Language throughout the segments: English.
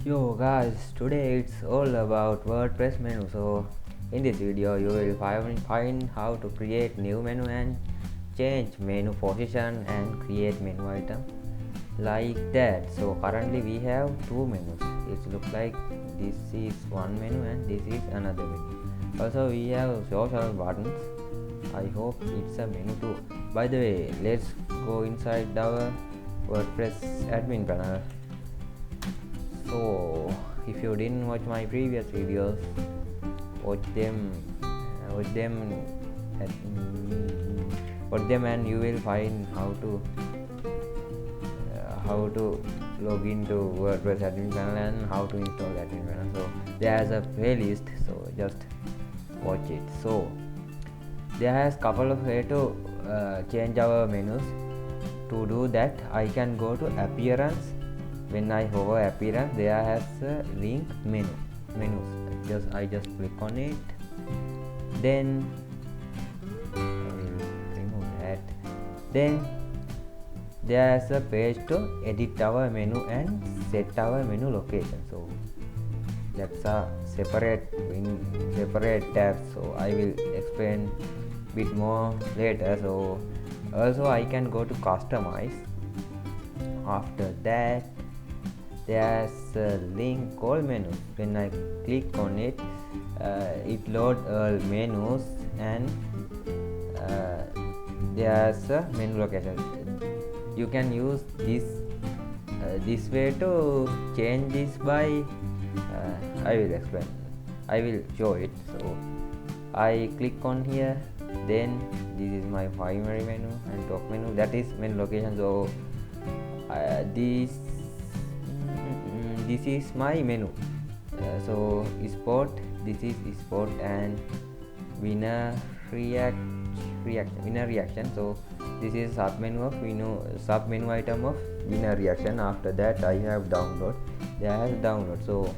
Yo guys, today it's all about WordPress menu. So in this video you will find how to create new menu and change menu position and create menu item like that. So currently we have two menus. It looks like this is one menu and this is another menu. Also we have social buttons. I hope it's a menu too. By the way, let's go inside our WordPress admin panel. So if you didn't watch my previous videos, watch them and you will find how to log into WordPress admin panel and how to install admin panel. So there's a playlist, so just watch it. So there has couple of ways to change our menus. To do that, I can go to appearance. When I hover appearance, there has a link menus. I just click on it. Then I will remove that. Then there is a page to edit our menu and set our menu location. So that's a separate tab. So I will explain bit more later. So also I can go to customize. After that, there's a link called menu. When I click on it, it loads all menus and there's a menu location. You can use this way to change this by I will explain. I will show it. So I click on here. Then this is my primary menu and top menu. That is menu location. So this is my menu. So sport, this is sport and winner reaction. So this is sub menu item of winner reaction. After that I have download. There has download. So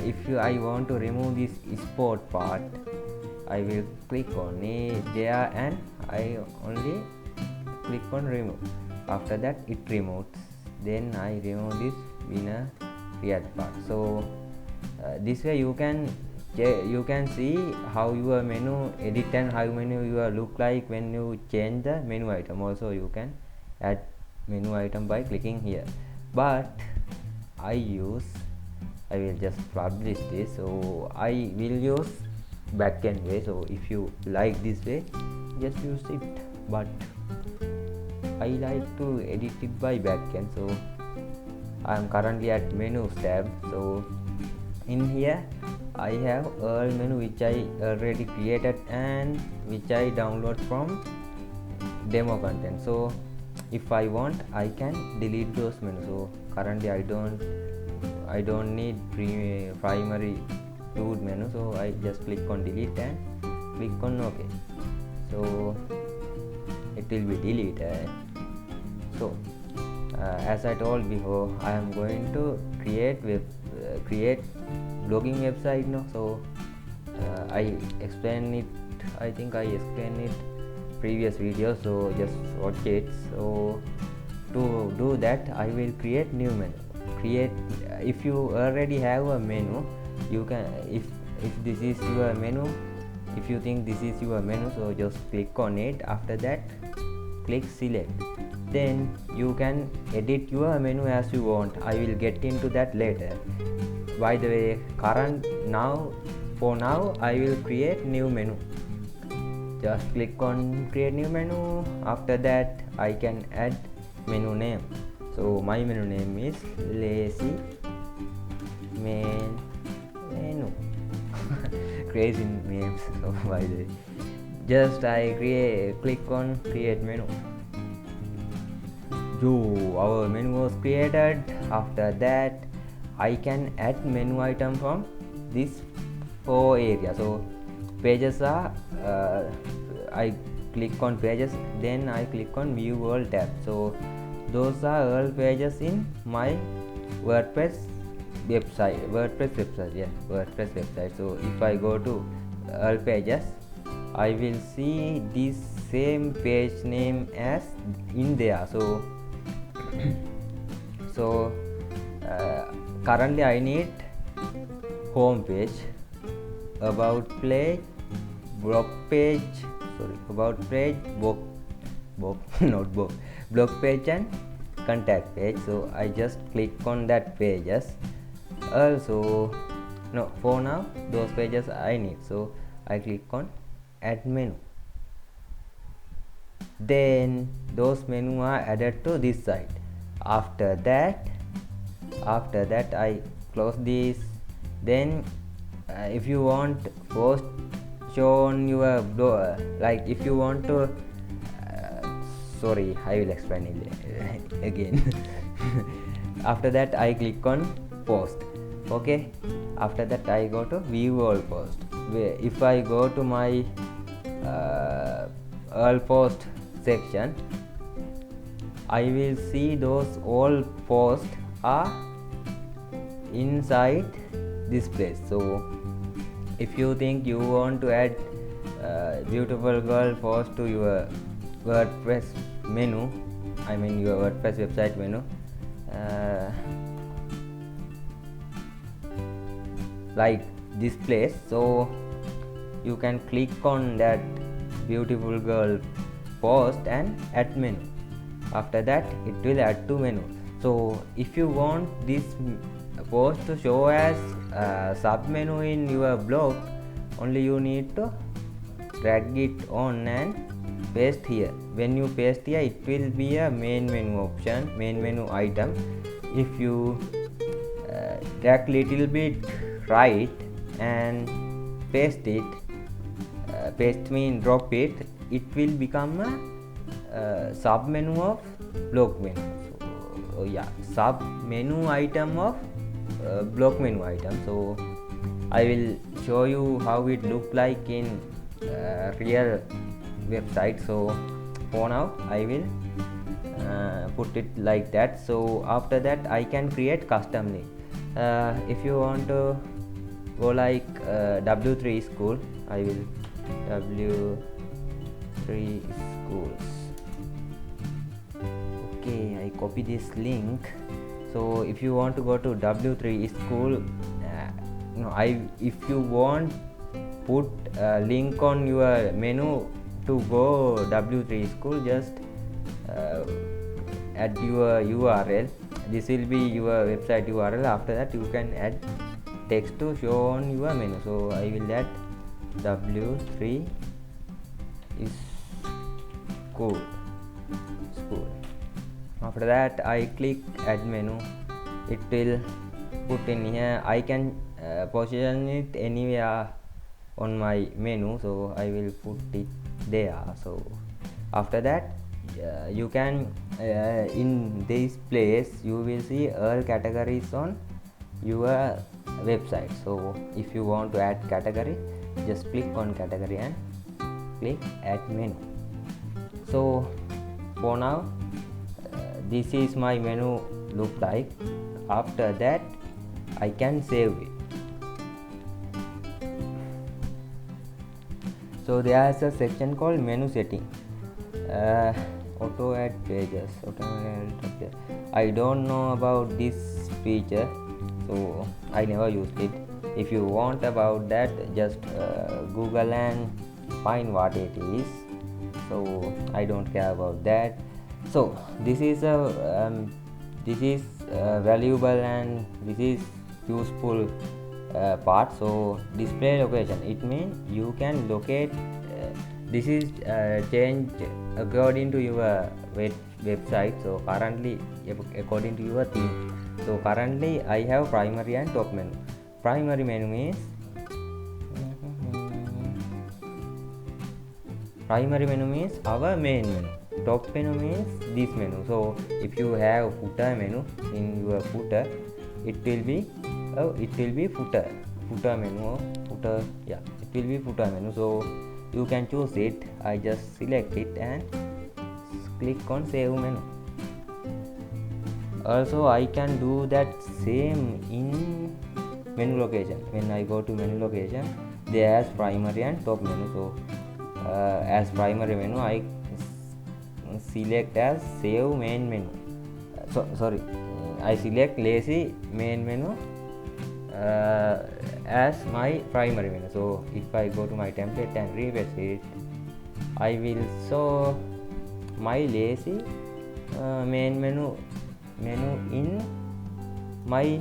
if I want to remove this sport part, I will click on it there and I only click on remove. After that it removes. Then I remove this winner react part. So this way you can see how your menu edit and how menu you look like when you change the menu item. Also you can add menu item by clicking here, but I will just publish this. So I will use backend way. So if you like this way, just use it, but I like to edit it by backend. So I am currently at menus tab. So in here I have all menu which I already created and which I download from demo content. So if I want, I can delete those menus. So currently I don't need primary root menu. So I just click on delete and click on OK. So it will be deleted. So as I told before, I am going to create blogging website now. So I think I explained it previous video. So just watch it. So to do that, I will create new menu. If you already have a menu, you can if this is your menu, if you think this is your menu, so just click on it. After that, click select. Then you can edit your menu as you want. I will get into that later. By the way, for now I will create new menu. Just click on create new menu. After that I can add menu name. So my menu name is lazy menu. Crazy names. So by the way, just I click on create menu. Our menu was created. After that I can add menu item from this 4 areas. So pages are I click on pages, then I click on view all tab. So those are all pages in my WordPress website. So if I go to all pages, I will see this same page name as in there. So currently I need home page, about page, blog page, about page, blog page and contact page. So I just click on that pages. Also, no, for now those pages I need, so I click on add menu. Then those menu are added to this side. After that I close this. Then if you want post show on your blog, like if you want to sorry, I will explain it again. After that I click on post. Okay, after that I go to view all post. If I go to my all post section, I will see those all posts are inside this place. So if you think you want to add beautiful girl post to your WordPress menu, I mean your WordPress website menu, like this place, so you can click on that beautiful girl post and add menu. After that it will add to menu. So if you want this post to show as sub menu in your blog, only you need to drag it on and paste here. When you paste here, it will be a main menu option, main menu item. If you drag little bit right and paste it, paste mean drop it, it will become a sub menu of blog menu. So yeah, sub menu item of blog menu item. So I will show you how it look like in real website. So for now I will put it like that. So after that I can create custom link. If you want to go like W3 school, I will W3 schools. Okay, I copy this link. So if you want to go to W3 school, if you want put a link on your menu to go W3 school, just add your URL. This will be your website URL. After that you can add text to show on your menu. So I will add W3 is school. After that I click add menu. It will put in here. I can position it anywhere on my menu, so I will put it there. So after that you can in this place you will see all categories on your website. So if you want to add category, just click on category and click add menu. So for now this is my menu look like. After that I can save it. So there is a section called menu setting, auto add pages, I don't know about this feature, so I never used it. If you want about that, just Google and find what it is. So I don't care about that. So this is a valuable and this is useful part. So display location, it means you can locate this is changed according to your website. So currently according to your theme. So currently I have primary and top menu. Primary menu means our main menu. Top menu means this menu. So if you have footer menu, in your footer it will be footer menu, it will be footer menu. So you can choose it. I just select it and click on save menu. Also I can do that same in menu location. When I go to menu location, there is primary and top menu. So as primary menu I select as save main menu. I select lazy main menu as my primary menu. So if I go to my template and refresh it, I will show my lazy main menu in my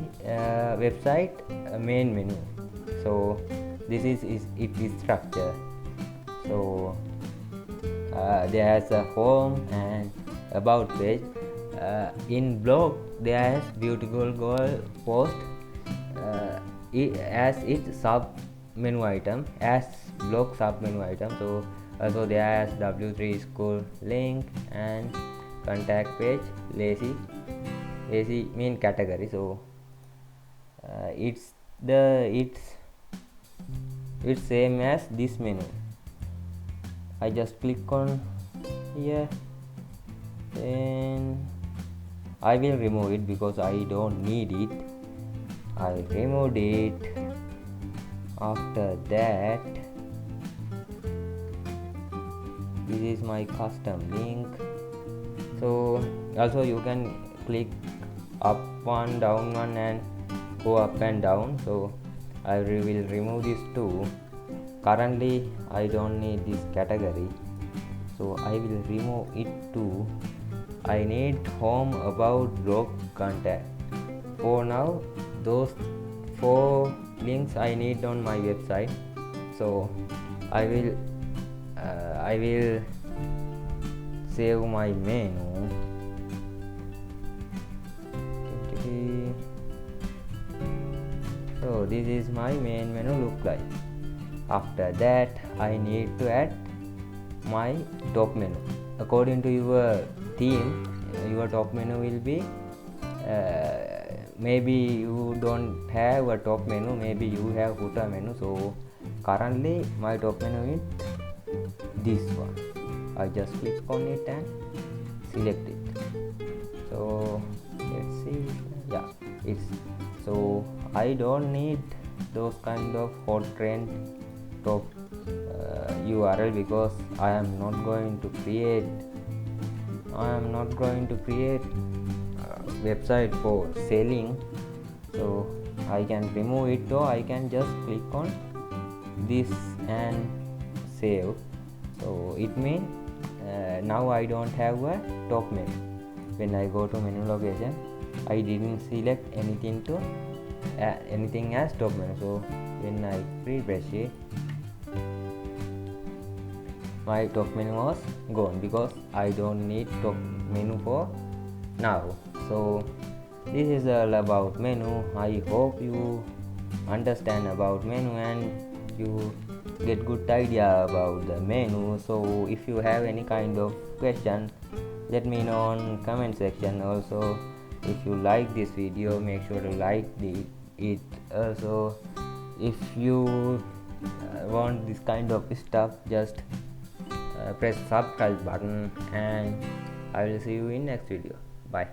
website main menu. So this is its structure. So there is a home and about page. In blog there is beautiful goal post as its sub menu item, as blog sub menu item. So also there is W3 school link and contact page lazy mean category. So it's same as this menu. I just click on here, then I will remove it because I don't need it. I removed it. After that, this is my custom link. So also you can click up one, down one, and go up and down. So I will remove these two. Currently I don't need this category, so I will remove it too. I need home, about, blog, contact. For now those 4 links I need on my website. So I will save my menu. So this is my main menu look like. After that I need to add my top menu. According to your theme, your top menu will be maybe you don't have a top menu, maybe you have footer menu. So currently my top menu is this one. I just click on it and select it. So let's see. Yeah, it's so I don't need those kind of hot trend top URL because I am not going to create website for selling. So I can remove it, or I can just click on this and save. So it means now I don't have a top menu. When I go to menu location, I didn't select anything as top menu. So when I refresh it, my top menu was gone because I don't need top menu for now. So this is all about menu. I hope you understand about menu and you get good idea about the menu. So if you have any kind of question, let me know on comment section. Also, if you like this video, make sure to like it. Also, if you want this kind of stuff, just press subscribe button, and I will see you in next video. Bye.